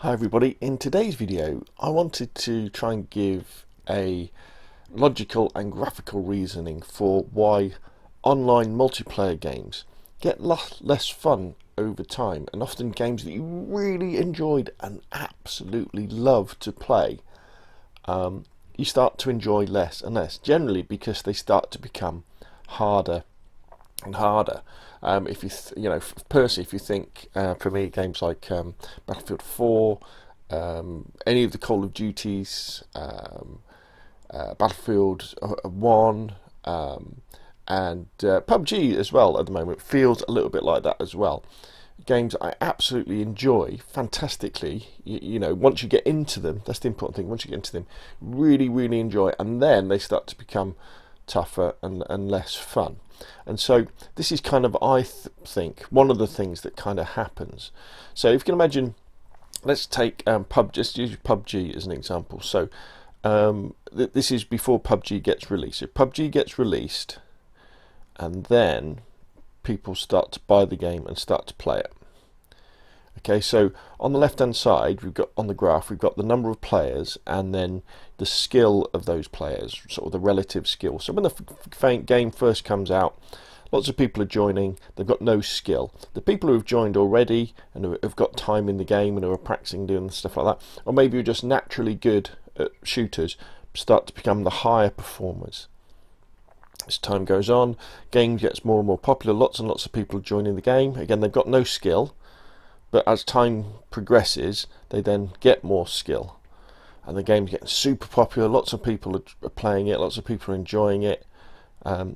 Hi everybody, in today's video I wanted to try and give a logical and graphical reasoning for why online multiplayer games get less fun over time, and often games that you really enjoyed and absolutely love to play, you start to enjoy less and less, generally because they start to become harder and harder. If you personally, if you think, for me, games like Battlefield 4, any of the Call of Duties, Battlefield 1, and PUBG as well at the moment feels a little bit like that as well. Games I absolutely enjoy fantastically. Once you get into them, that's the important thing. Once you get into them, really enjoy, and then they start to become tougher and less fun. And so this is kind of, I think, one of the things that kind of happens. So if you can imagine, let's take PUBG, just use PUBG as an example. So this is before PUBG gets released. So PUBG gets released, and then people start to buy the game and start to play it. Okay, so on the left hand side, we've got, on the graph, we've got the number of players and then the skill of those players, sort of the relative skill. So when the game first comes out, lots of people are joining, they've got no skill. The people who have joined already and who have got time in the game and who are practicing doing stuff like that, or maybe you're just naturally good at shooters, start to become the higher performers. As time goes on, game gets more and more popular, lots and lots of people joining the game. Again, they've got no skill, but as time progresses, they then get more skill, and the game's getting super popular. Lots of people are playing it, lots of people are enjoying it. As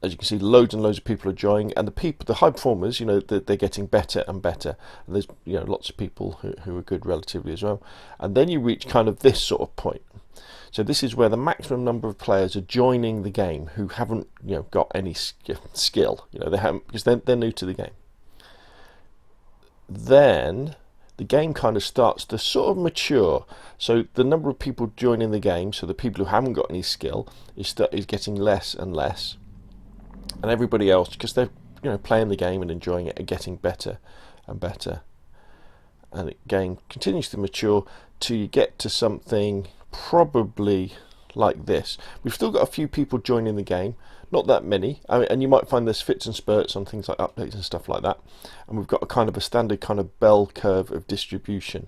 you can see, loads and loads of people are enjoying, and the high performers, they're getting better and better. And there's lots of people who are good relatively as well. And then you reach kind of this sort of point. So this is where the maximum number of players are joining the game who haven't got any skill. They haven't, because they're new to the game. Then the game kind of starts to sort of mature. So the number of people joining the game, so the people who haven't got any skill, is getting less and less, and everybody else, because they're playing the game and enjoying it, are getting better and better. And the game continues to mature till you get to something probably like this. We've still got a few people joining the game, not that many, and you might find there's fits and spurts on things like updates and stuff like that, and we've got a kind of a standard kind of bell curve of distribution.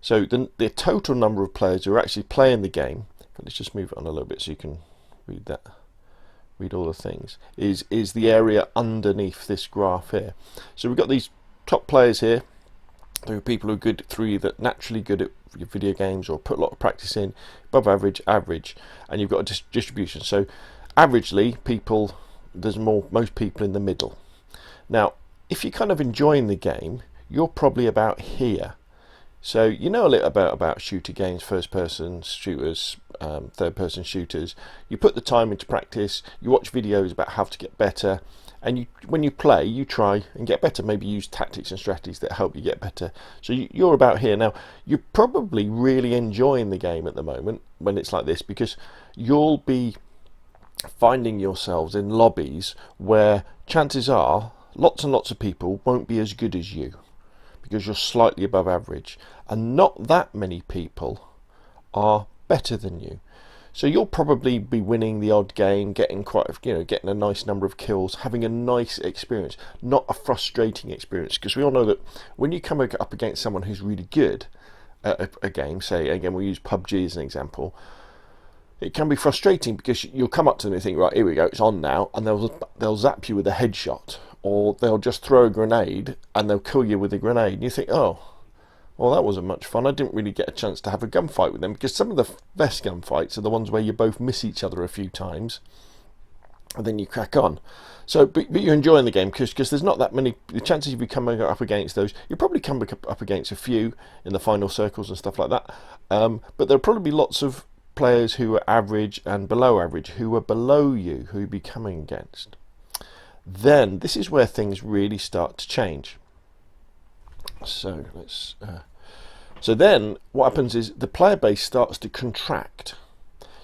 So the total number of players who are actually playing the game, let's just move it on a little bit so you can read all the things, is the area underneath this graph here. So we've got these top players here. There are people who are good through either naturally good at video games or put a lot of practice in, above average, average, and you've got a distribution. So averagely, there's most people in the middle. Now, if you're kind of enjoying the game, you're probably about here. So you know a little about shooter games, first-person shooters, third-person shooters. You put the time into practice, you watch videos about how to get better, and when you play, you try and get better. Maybe use tactics and strategies that help you get better. So you're about here. Now, you're probably really enjoying the game at the moment when it's like this, because you'll be finding yourselves in lobbies where chances are lots and lots of people won't be as good as you, because you're slightly above average, and not that many people are better than you. So you'll probably be winning the odd game, getting getting a nice number of kills, having a nice experience, not a frustrating experience, because we all know that when you come up against someone who's really good at a game, say again we'll use PUBG as an example, it can be frustrating because you'll come up to them and think, right, here we go, it's on now, and they'll zap you with a headshot, or they'll just throw a grenade and they'll kill you with a grenade, and you think, oh, well, that wasn't much fun. I didn't really get a chance to have a gunfight with them, because some of the best gunfights are the ones where you both miss each other a few times and then you crack on. So but you're enjoying the game because there's not that many. The chances of you coming up against those, you probably come up against a few in the final circles and stuff like that, but there'll probably be lots of players who are average and below average, who are below you, who you'll be coming against. Then this is where things really start to change. So so then what happens is the player base starts to contract.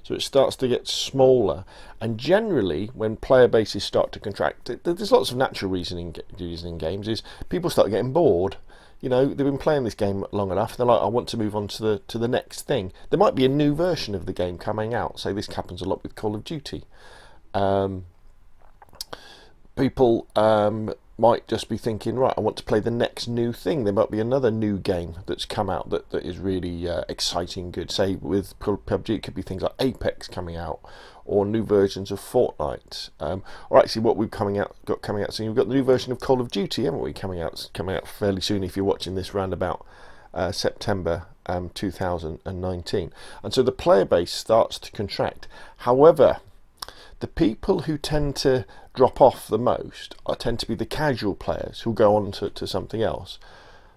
So it starts to get smaller, and generally when player bases start to contract, there's lots of natural reasoning in games. Is people start getting bored. You know, they've been playing this game long enough. They're like, I want to move on to the next thing. There might be a new version of the game coming out. So this happens a lot with Call of Duty. People might just be thinking, right, I want to play the next new thing. There might be another new game that's come out that is really exciting, good. Say with PUBG, it could be things like Apex coming out, or new versions of Fortnite, or actually what we've got coming out soon. We've got the new version of Call of Duty, haven't we? Coming out fairly soon. If you're watching this round about September 2019, and so the player base starts to contract. However, the people who tend to drop off the most tend to be the casual players who go on to something else.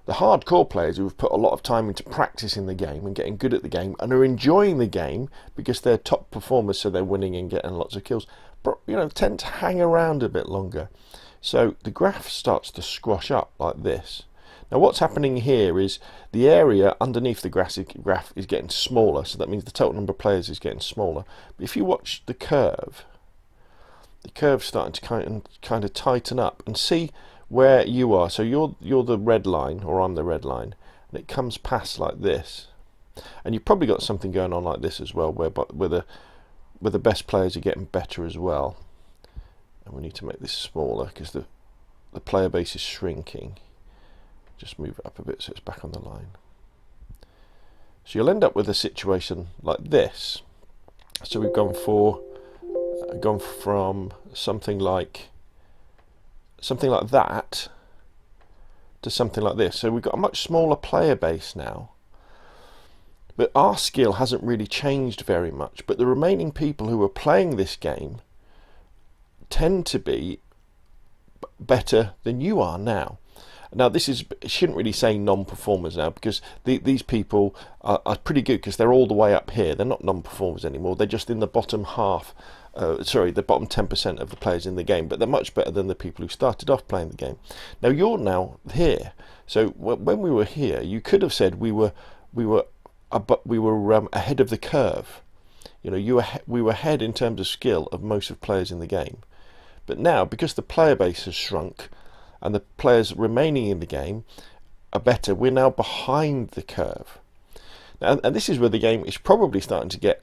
The hardcore players who have put a lot of time into practicing the game and getting good at the game and are enjoying the game because they're top performers, so they're winning and getting lots of kills, but tend to hang around a bit longer. So the graph starts to squash up like this. Now what's happening here is the area underneath the graph is getting smaller, so that means the total number of players is getting smaller. But if you watch the curve's starting to kind of tighten up, and see where you are. So you're the red line, or I'm the red line, and it comes past like this. And you've probably got something going on like this as well, where the best players are getting better as well. And we need to make this smaller because the player base is shrinking. Just move it up a bit so it's back on the line. So you'll end up with a situation like this. So we've gone from something like that to something like this. So we've got a much smaller player base now, but our skill hasn't really changed very much. But the remaining people who are playing this game tend to be better than you are now. Now this shouldn't really say non-performers now, because these people are pretty good because they're all the way up here. They're not non-performers anymore. They're just in the bottom half. The bottom 10% of the players in the game, but they're much better than the people who started off playing the game. Now you're now here. So when we were here, you could have said we were ahead of the curve. We were ahead in terms of skill of most of players in the game. But now, because the player base has shrunk and the players remaining in the game are better, we're now behind the curve. Now, and this is where the game is probably starting to get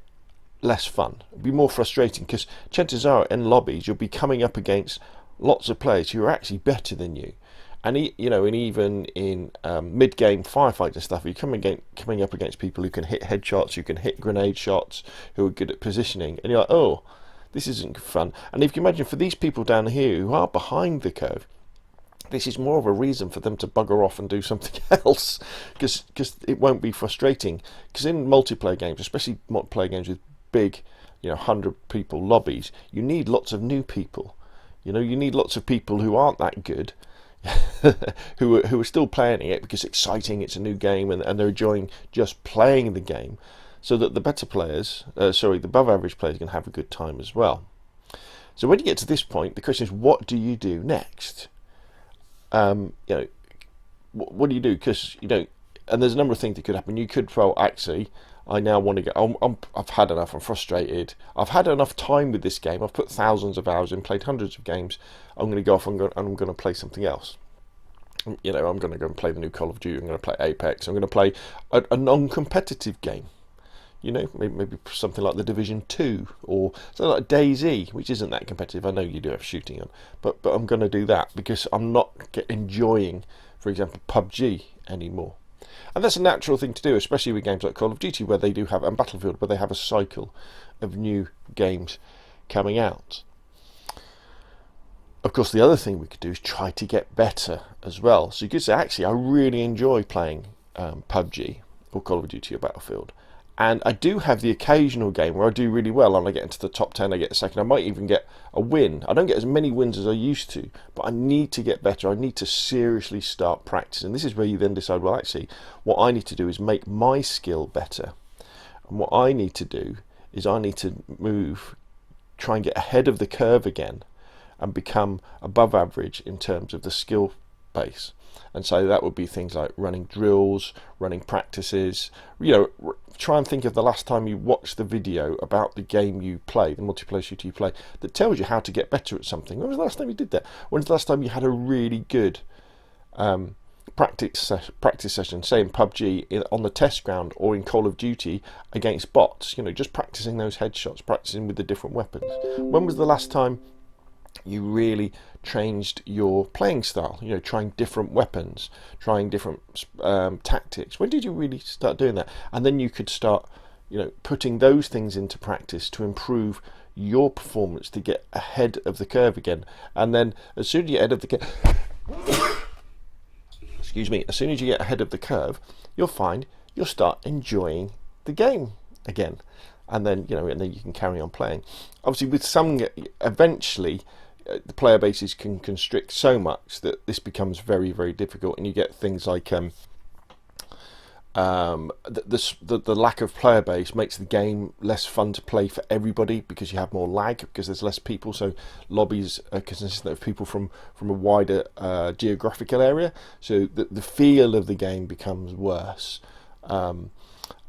less fun. It'll be more frustrating, because chances are in lobbies you'll be coming up against lots of players who are actually better than you. And and even in mid-game firefights and stuff, you're coming up against people who can hit headshots, who can hit grenade shots, who are good at positioning, and you're like, oh, this isn't fun. And if you imagine, for these people down here who are behind the curve, this is more of a reason for them to bugger off and do something else, because it won't be frustrating. Because in multiplayer games, especially multiplayer games with big 100 people lobbies, you need lots of new people. You need lots of people who aren't that good, who are still playing it because it's exciting, it's a new game, and they're enjoying just playing the game, so that the better players, the above average players, can have a good time as well. So when you get to this point, the question is, what do you do next? What do you do? Because and there's a number of things that could happen. You could, well, actually, I now want to get. I've had enough. I'm frustrated. I've had enough time with this game. I've put thousands of hours in, played hundreds of games. I'm going to go off and I'm going to play something else. I'm going to go and play the new Call of Duty. I'm going to play Apex. I'm going to play a non-competitive game. Maybe something like the Division 2, or something like DayZ, which isn't that competitive. I know you do have shooting on, but I'm going to do that because I'm not enjoying, for example, PUBG anymore. And that's a natural thing to do, especially with games like Call of Duty, where they do have, and Battlefield, where they have a cycle of new games coming out. Of course, the other thing we could do is try to get better as well. So you could say, actually, I really enjoy playing PUBG or Call of Duty or Battlefield. And I do have the occasional game where I do really well and I get into the top 10, I get a second, I might even get a win. I don't get as many wins as I used to, but I need to get better. I need to seriously start practicing. This is where you then decide, well, actually, what I need to do is make my skill better. And what I need to do is I need to try and get ahead of the curve again and become above average in terms of the skill base. And so that would be things like running drills, running practices. Try and think of the last time you watched the video about the game you play, the multiplayer shooter you play, that tells you how to get better at something. When was the last time you did that? When was the last time you had a really good practice session, say in PUBG, on the test ground, or in Call of Duty against bots. You know, just practicing those headshots, practicing with the different weapons. When was the last time you really changed your playing style? You know, trying different weapons, trying different tactics. When did you really start doing that? And then you could start, you know, putting those things into practice to improve your performance, to get ahead of the curve again. And then as soon as you get ahead of the curve, excuse me, as soon as you get ahead of the curve, you'll find you'll start enjoying the game again. And then, you know, and then you can carry on playing. Obviously, with some, eventually, the player bases can constrict so much that this becomes very, very difficult, and you get things like the lack of player base makes the game less fun to play for everybody, because you have more lag, because there's less people. So lobbies are consistent of people from a wider geographical area, so the feel of the game becomes worse.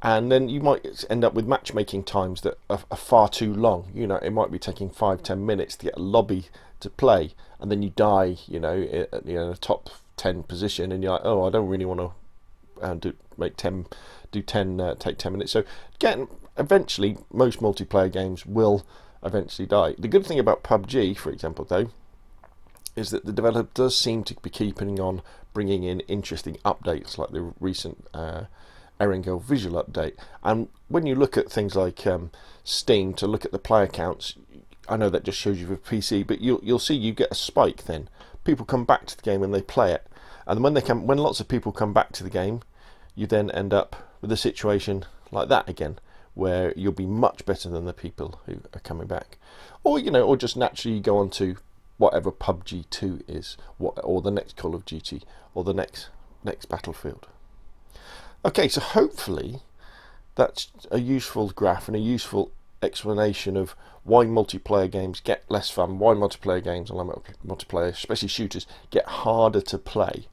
And then you might end up with matchmaking times that are far too long. You know, it might be taking 5-10 minutes to get a lobby to play, and then you die, you know, in a top 10 position, and you're like, oh, I don't really want to take 10 minutes. So eventually, most multiplayer games will eventually die. The good thing about PUBG, for example, though, is that the developer does seem to be keeping on bringing in interesting updates, like the recent Erangel visual update. And when you look at things like Steam to look at the player counts, I know that just shows you for PC, but you'll see you get a spike. Then people come back to the game and they play it, and when lots of people come back to the game, you then end up with a situation like that again, where you'll be much better than the people who are coming back, or or just naturally go on to whatever PUBG 2 is, or the next Call of Duty, or the next Battlefield. Okay, so hopefully that's a useful graph and a useful explanation of why multiplayer games get less fun, why multiplayer games, and multiplayer, especially shooters, get harder to play,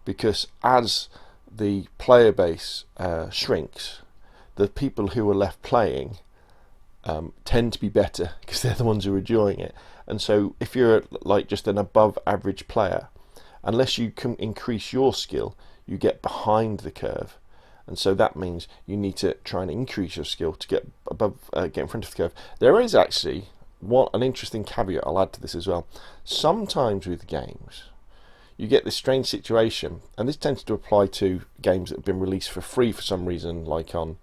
because as the player base shrinks, the people who are left playing tend to be better, because they're the ones who are enjoying it. And so if you're like just an above average player, unless you can increase your skill, you get behind the curve. And so that means you need to try and increase your skill to get get in front of the curve. There is actually an interesting caveat I'll add to this as well. Sometimes with games, you get this strange situation, and this tends to apply to games that have been released for free for some reason, like on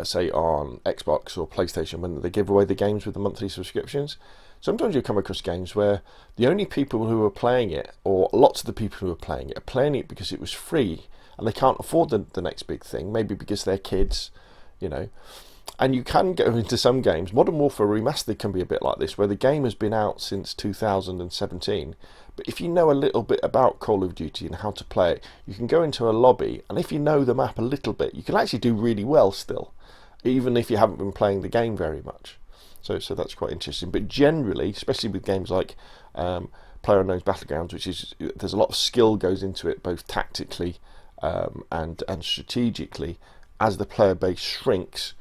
say on Xbox or PlayStation, when they give away the games with the monthly subscriptions. Sometimes you come across games where the only people who are playing it, or lots of the people who are playing it, are playing it because it was free, and they can't afford the next big thing, maybe because they're kids, And you can go into some games. Modern Warfare Remastered can be a bit like this, where the game has been out since 2017, but if you know a little bit about Call of Duty and how to play it, you can go into a lobby, and if you know the map a little bit, you can actually do really well still, even if you haven't been playing the game very much. So that's quite interesting. But generally, especially with games like PlayerUnknown's Battlegrounds, there's a lot of skill goes into it, both tactically and strategically. As the player base shrinks,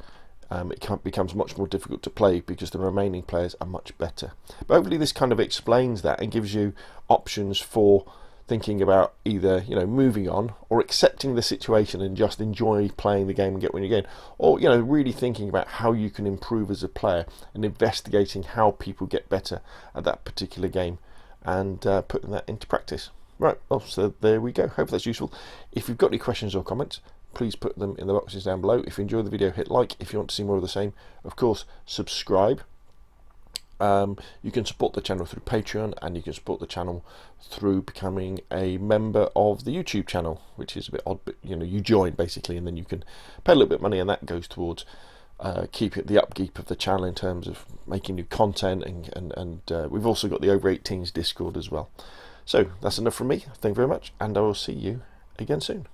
it becomes much more difficult to play because the remaining players are much better. But hopefully this kind of explains that and gives you options for thinking about either moving on, or accepting the situation and just enjoy playing the game and get when you're going, or really thinking about how you can improve as a player and investigating how people get better at that particular game and putting that into practice. Right, well, so there we go. Hope that's useful. If you've got any questions or comments, please put them in the boxes down below. If you enjoyed the video, hit like. If you want to see more of the same, of course, subscribe. You can support the channel through Patreon, and you can support the channel through becoming a member of the YouTube channel, which is a bit odd, but you join basically, and then you can pay a little bit of money, and that goes towards keeping the upkeep of the channel in terms of making new content, and we've also got the over 18s Discord as well. So that's enough from me. Thank you very much, and I will see you again soon.